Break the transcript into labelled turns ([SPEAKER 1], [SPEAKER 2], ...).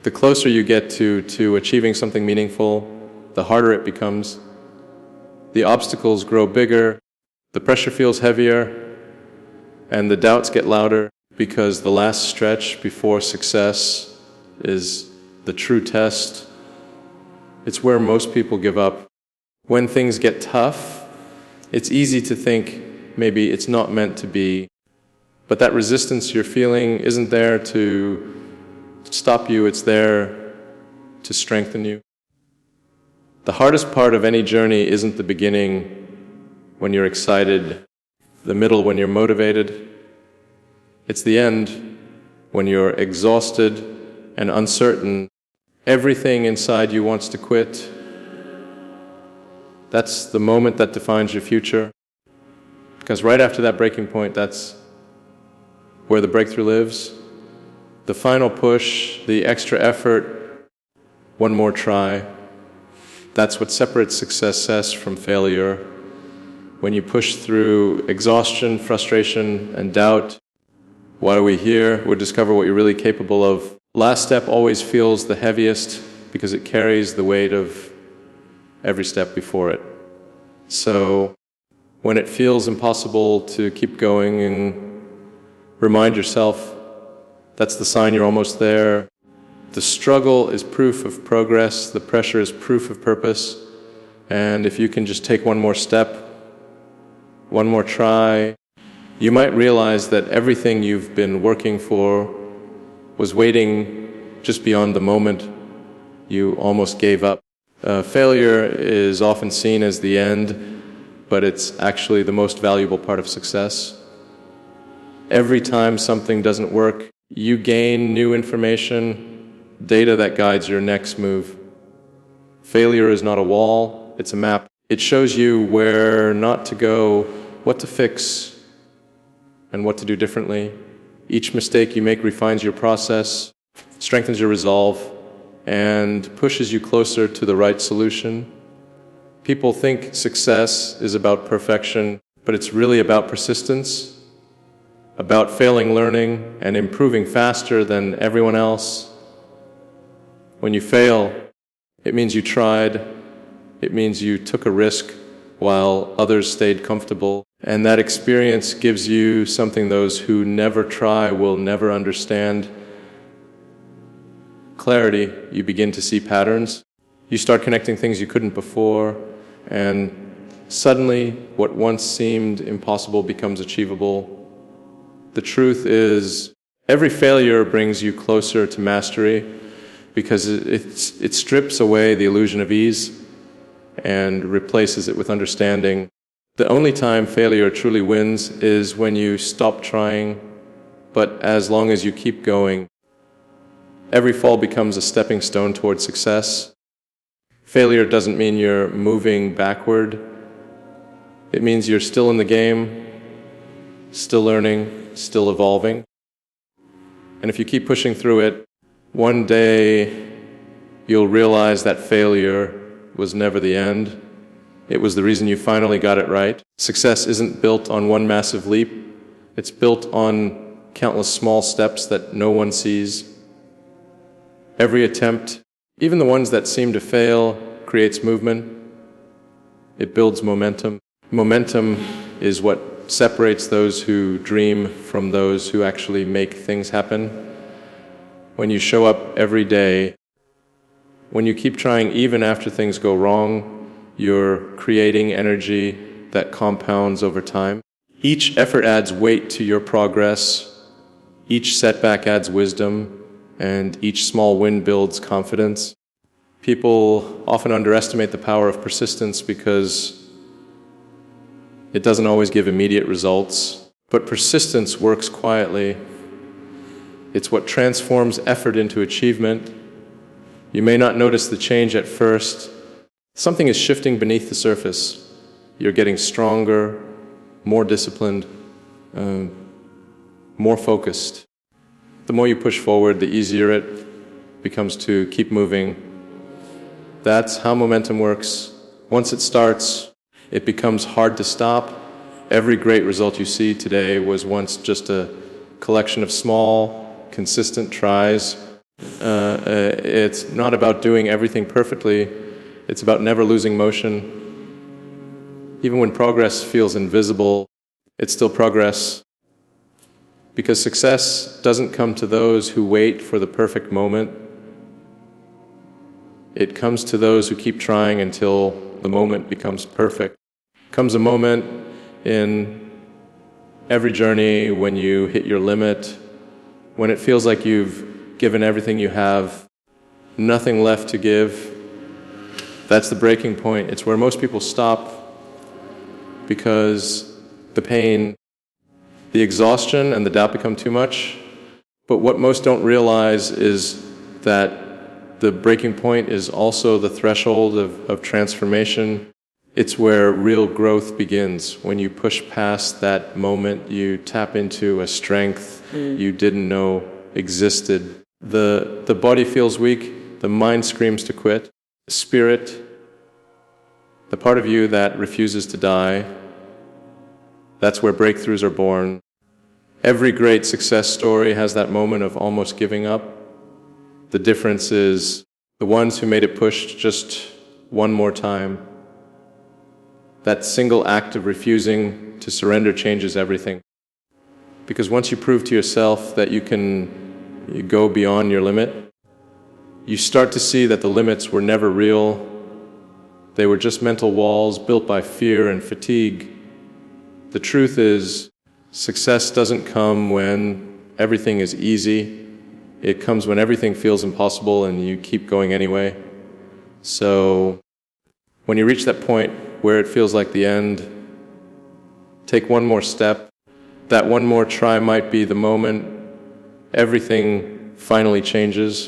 [SPEAKER 1] The closer you get to achieving something meaningful, the harder it becomes. The obstacles grow bigger, the pressure feels heavier, and the doubts get louder because the last stretch before success is the true test. It's where most people give up. When things get tough, it's easy to think maybe it's not meant to be, but that resistance you're feeling isn't there to stop you, it's there to strengthen you. The hardest part of any journey isn't the beginning when you're excited, the middle when you're motivated. It's the end when you're exhausted and uncertain. Everything inside you wants to quit. That's the moment that defines your future. Because right after that breaking point, that's where the breakthrough lives. The final push, the extra effort, one more try. That's what separates success from failure. When you push through exhaustion, frustration, and doubt, why are we here? We'll discover what you're really capable of. Last step always feels the heaviest because it carries the weight of every step before it. So when it feels impossible to keep going, and remind yourself that's the sign you're almost there. The struggle is proof of progress, the pressure is proof of purpose, and if you can just take one more step, one more try, you might realize that everything you've been working for was waiting just beyond the moment you almost gave up. Failure is often seen as the end, but it's actually the most valuable part of success. Every time something doesn't work, you gain new information, data that guides your next move. Failure is not a wall, it's a map. It shows you where not to go, what to fix, and what to do differently. Each mistake you make refines your process, strengthens your resolve, and pushes you closer to the right solution. People think success is about perfection, but it's really about persistence, about failing, learning, and improving faster than everyone else. When you fail, it means you tried, it means you took a risk while others stayed comfortable, and that experience gives you something those who never try will never understand. Clarity, you begin to see patterns. You start connecting things you couldn't before, and suddenly what once seemed impossible becomes achievable. The truth is, every failure brings you closer to mastery because it strips away the illusion of ease and replaces it with understanding. The only time failure truly wins is when you stop trying, but as long as you keep going, every fall becomes a stepping stone towards success. Failure doesn't mean you're moving backward. It means you're still in the game, still learning, still evolving. And if you keep pushing through it, one day you'll realize that failure was never the end. It was the reason you finally got it right. Success isn't built on one massive leap. It's built on countless small steps that no one sees. Every attempt, even the ones that seem to fail, creates movement. It builds momentum. Momentum is what separates those who dream from those who actually make things happen. When you show up every day, when you keep trying even after things go wrong, you're creating energy that compounds over time. Each effort adds weight to your progress. Each setback adds wisdom, and each small win builds confidence. People often underestimate the power of persistence because it doesn't always give immediate results, but persistence works quietly. It's what transforms effort into achievement. You may not notice the change at first. Something is shifting beneath the surface. You're getting stronger, more disciplined, more focused. The more you push forward, the easier it becomes to keep moving. That's how momentum works. Once it starts, it becomes hard to stop. Every great result you see today was once just a collection of small, consistent tries. It's not about doing everything perfectly. It's about never losing motion. Even when progress feels invisible, it's still progress. Because success doesn't come to those who wait for the perfect moment. It comes to those who keep trying until the moment becomes perfect. Comes a moment in every journey when you hit your limit, when it feels like you've given everything you have, nothing left to give. That's the breaking point. It's where most people stop because the pain, the exhaustion, and the doubt become too much. But what most don't realize is that the breaking point is also the threshold of transformation. It's where real growth begins. When you push past that moment, you tap into a strength you didn't know existed. The body feels weak, the mind screams to quit. The spirit, the part of you that refuses to die, that's where breakthroughs are born. Every great success story has that moment of almost giving up. The difference is the ones who made it push just one more time. That single act of refusing to surrender changes everything. Because once you prove to yourself that you go beyond your limit, you start to see that the limits were never real. They were just mental walls built by fear and fatigue. The truth is, success doesn't come when everything is easy. It comes when everything feels impossible and you keep going anyway. So when you reach that point where it feels like the end, take one more step. That one more try might be the moment everything finally changes.